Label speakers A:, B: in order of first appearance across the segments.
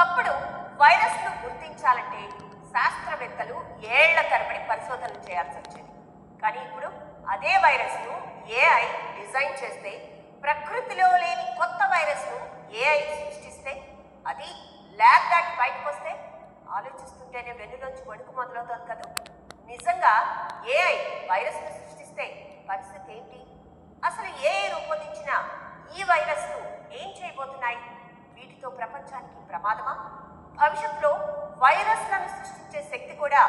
A: ఒకప్పుడు వైరస్ను గుర్తించాలంటే శాస్త్రవేత్తలు ఏళ్ల తరబడి పరిశోధనలు చేయాల్సి వచ్చేది. కానీ ఇప్పుడు అదే వైరస్ను ఏఐ డిజైన్ చేస్తే, ప్రకృతిలో లేని కొత్త వైరస్ను ఏఐ సృష్టిస్తే, అది ల్యాబ్ దాటి బయటకు వస్తే ఆలోచిస్తుంటేనే వెన్నులోంచి వణుకు మొదలవుతుంది కదా. నిజంగా ఏఐ వైరస్ను సృష్టిస్తే పరిస్థితి ఏంటి? అసలు ఏఐ రూపొందించిన ఈ వైరస్లు ఏం చేయబోతున్నాయి? వీటితో ప్రపంచానికి ప్రమాదమా? భవిష్యత్తులో వైరస్లను సృష్టించే శక్తి కూడా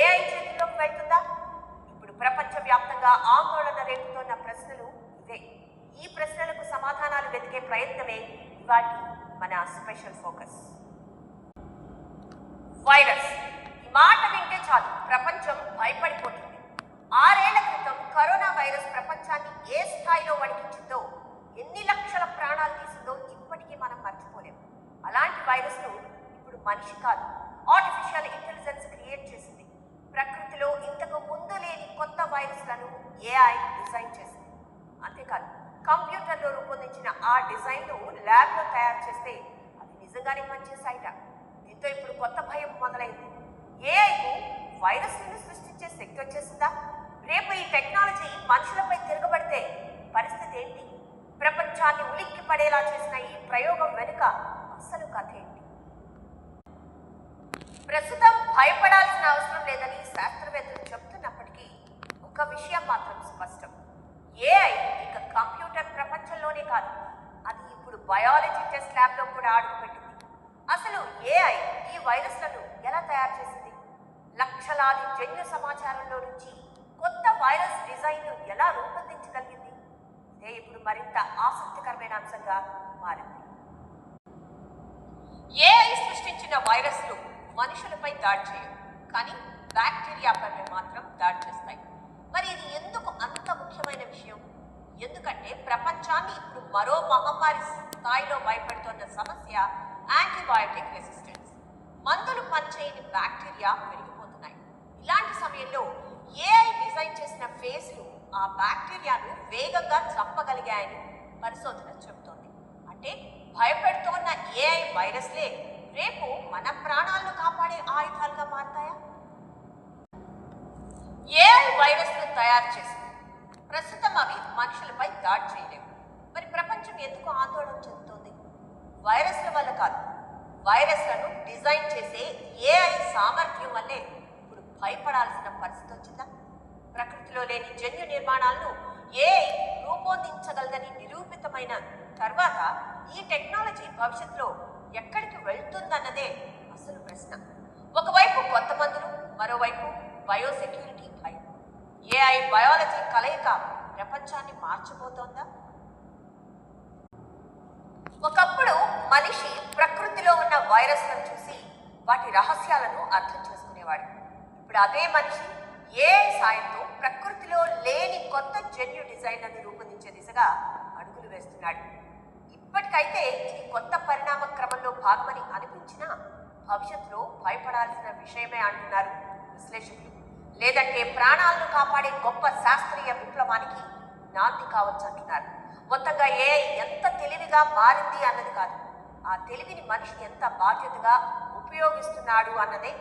A: ఏఐ చేతుల్లోకి వెళ్తుందా? ఇప్పుడు ప్రపంచవ్యాప్తంగా ఆందోళన రేపుతోన్న ప్రశ్నలు ఇవే. ఈ ప్రశ్నలకు సమాధానాలు వెతికే ప్రయత్నమే ఇవాళ మన స్పెషల్ ఫోకస్. వైరస్ ఈ మాట వింటే చాలు ప్రపంచం భయపడిపోతుంది. 6 ఏళ్ల క్రితం కరోనా వైరస్ ప్రపంచాన్ని ఏ స్థాయిలో వణికించిందో, ఎన్ని లక్షల ప్రాణాలు తీసిందో ఇప్పటికీ మనం మర్చిపోలేము. అలాంటి వైరస్ను ఇప్పుడు మనిషి కాదు, ఆర్టిఫిషియల్ ఇంటెలిజెన్స్ క్రియేట్ చేసింది. ప్రకృతిలో ఇంతకు ముందు లేని కొత్త వైరస్లను ఏఐ డిజైన్ చేసింది. అంతేకాదు, కంప్యూటర్లో రూపొందించిన ఆ డిజైన్ను ల్యాబ్లో తయారు చేస్తే అవి నిజంగానే పనిచేశాయిట. దీంతో ఇప్పుడు కొత్త భయం మొదలైంది. ఏఐకు వైరస్లను సృష్టించే శక్తి వచ్చేసిందా? రేపు ఈ టెక్నాలజీ మనుషులపై తిరగబడితే పరిస్థితి ఏంటి? ప్రపంచాన్ని ఉలిక్కి పడేలా చేసిన ఈ ప్రయోగం వెనుక అసలు కథ ఏంటి? ప్రస్తుతం భయపడాల్సిన అవసరం లేదని శాస్త్రవేత్తలు చెబుతున్నప్పటికీ ఒక విషయం మాత్రం స్పష్టం. ఏఐ ఇక కంప్యూటర్ ప్రపంచంలోనే కాదు, అది ఇప్పుడు బయాలజీ టెస్ట్ ల్యాబ్లో కూడా అడుగుపెట్టింది. అసలు ఏఐ ఈ వైరస్లను ఎలా తయారు చేసింది? లక్షలాది జన్యు సమాచారంలో నుంచి కొత్త వైరస్ డిజైన్ను ఎలా రూపొందించగలిగింది? ఇదే ఇప్పుడు మరింత ఆసక్తికరమైన అంశంగా మారింది. ఏఐ సృష్టించిన వైరస్లు మనుషులపై దాడి చేయవు, కానీ బ్యాక్టీరియాపై మాత్రం దాడి చేస్తాయి. మరి ఇది ఎందుకు అంత ముఖ్యమైన విషయం? ఎందుకంటే ప్రపంచాన్ని ఇప్పుడు మరో మహమ్మారి స్థాయిలో భయపెడుతున్న సమస్య యాంటీబయాటిక్ రెసిస్టెన్స్. మందులు పనిచేయని బ్యాక్టీరియా పెరిగిపోతున్నాయి. ఇలాంటి సమయంలో ఏఐ డిజైన్ చేసిన ఫేజ్లు ఆ బ్యాక్టీరియాను వేగంగా చంపగలిగాయని పరిశోధన చెబుతోంది. అంటే భయపెడుతోన్న ఏఐ వైరస్లే రేపు మన ప్రాణాలను కాపాడే ఆయుధాలుగా మారతాయా? ఏఐ వైరస్ను తయారు చేసింది, ప్రస్తుతం అవి మనుషులపై దాడి చేయలేవు. మరి ప్రపంచం ఎందుకు ఆందోళన చెందుతోంది? వైరస్ల వల్ల కాదు, వైరస్లను డిజైన్ చేసే ఏఐ సామర్థ్యం వల్లే ఇప్పుడు భయపడాల్సిన పరిస్థితి వచ్చిందా? ప్రకృతిలో లేని జన్యు నిర్మాణాలను ఏఐ రూపొందించగలదని నిరూపితమైన తర్వాత ఈ టెక్నాలజీ భవిష్యత్తులో ఎక్కడికి వెళ్తుందన్నదే అసలు ప్రశ్న. ఒకవైపు కొత్త మందులు, మరోవైపు బయోసెక్యూరిటీ భయం. ఏఐ బయాలజీ కలయిక ప్రపంచాన్ని మార్చబోతోందా? ఒకప్పుడు మనిషి ప్రకృతిలో ఉన్న వైరస్లను చూసి వాటి రహస్యాలను అర్థం చేసుకునేవాడు. ఇప్పుడు అదే మనిషి ఏఐ సాయంతో ప్రకృతిలో లేని కొత్త జన్యు డిజైన్లను రూపొందించే దిశగా అడుగులు వేస్తున్నాడు. ఇప్పటికైతే ఇది కొత్త పరిణామ క్రమంలో భాగమని అనిపించినా భవిష్యత్తులో భయపడాల్సిన విషయమే అంటున్నారు విశ్లేషకులు. లేదంటే ప్రాణాలను కాపాడే గొప్ప శాస్త్రీయ విప్లవానికి నాంది కావచ్చు అంటున్నారు. మొత్తంగా ఏఐ ఎంత తెలివిగా మారింది అన్నది కాదు, ఆ తెలివిని మనిషి ఎంత బాధ్యతగా ఉపయోగిస్తున్నాడు అన్నదే